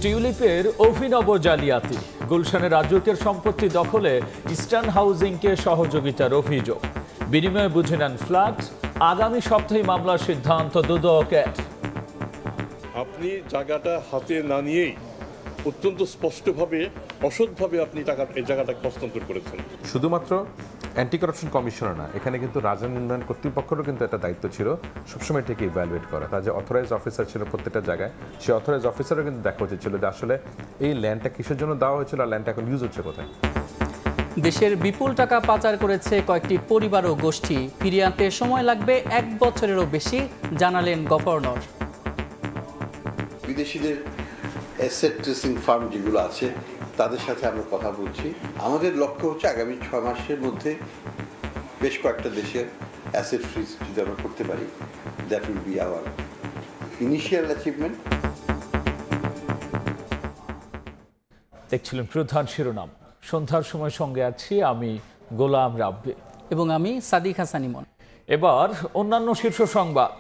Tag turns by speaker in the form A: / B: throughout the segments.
A: টিউলিপের অভিনব জালিয়াতি, গুলশানের রাজুকের সম্পত্তি দখলে ইস্টার্ন হাউজিংকে সহযোগিতার অভিযোগ। বিনিময়ে বুঝে নেন ফ্ল্যাট। আগামী সপ্তাহে মামলার সিদ্ধান্ত দুদকের।
B: আপনি জায়গাটা হাতে না নিয়েই অত্যন্ত স্পষ্টভাবে অসৎভাবে আপনি এই জায়গাটাকে হস্তান্তর করেছেন।
C: শুধুমাত্র অ্যান্টি কারাপশন কমিশনার না, এখানে কিন্তু রাজধানী উন্নয়ন কর্তৃপক্ষেরও কিন্তু একটা দায়িত্ব ছিল সবসময় থেকে ইভ্যালুয়েট করা। তার যে অথরাইজ অফিসার ছিল প্রত্যেকটা জায়গায়, সেই অথরাইজ অফিসারও কিন্তু দেখা উচিত ছিল যে আসলে এই ল্যান্ডটা কিসের জন্য দেওয়া হয়েছিল আর ল্যান্ডটা এখন ইউজ হচ্ছে কোথায়।
D: দেশের বিপুল টাকা পাচার করেছে কয়েকটি পরিবার ও গোষ্ঠী, ফিরিয়ে আনতে সময় লাগবে 1 বছরেরও বেশি, জানালেন গভর্নর।
E: বিদেশিদের অ্যাসেট ট্রেসিং ফার্ম যেগুলো আছে তাদের সাথে আমরা কথা বলছি। আমাদের লক্ষ্য হচ্ছে আগামী 6 মাসের মধ্যে বেশ কয়েকটা দেশের অ্যাসেট ফ্রিজ যদি আমরা করতে পারি, that will be hour initial achievement.
A: দেখছিলেন প্রধান শিরোনাম। সন্ধ্যার সময় সঙ্গে আছি আমি গোলাম রাব্বি
D: এবং আমি সাদিক হাসান ইমন।
A: এবার অন্যান্য শীর্ষ সংবাদ।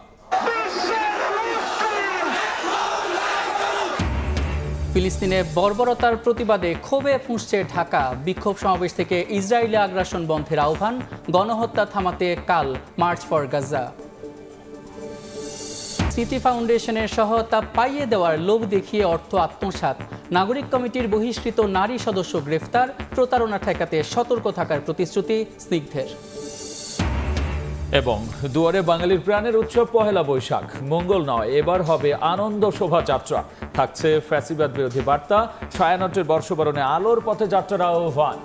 D: ফিলিস্তিনে বর্বরতার প্রতিবাদে ক্ষোভে ফুঁসছে ঢাকা। বিক্ষোভ সমাবেশ থেকে ইসরায়েলি আগ্রাসন বন্ধের আহ্বান, গণহত্যা থামাতে কাল মার্চ ফর গাজা। স্মৃতি ফাউন্ডেশনের সহায়তা পাইয়ে দেওয়ার লোভ দেখিয়ে অর্থ আত্মসাৎ, নাগরিক কমিটির বহিষ্কৃত নারী সদস্য গ্রেফতার, প্রতারণা ঠেকাতে সতর্ক থাকার প্রতিশ্রুতি স্নিগ্ধের।
A: এবং দুয়ারে বাঙালির প্রাণের উৎসব পহেলা বৈশাখ, মঙ্গল নয় এবার হবে আনন্দ শোভাযাত্রা। থাকছে ফ্যাসিবাদ বিরোধী বার্তা, ছায়ানটের বর্ষবরণে আলোর পথে যাত্রার আহ্বান।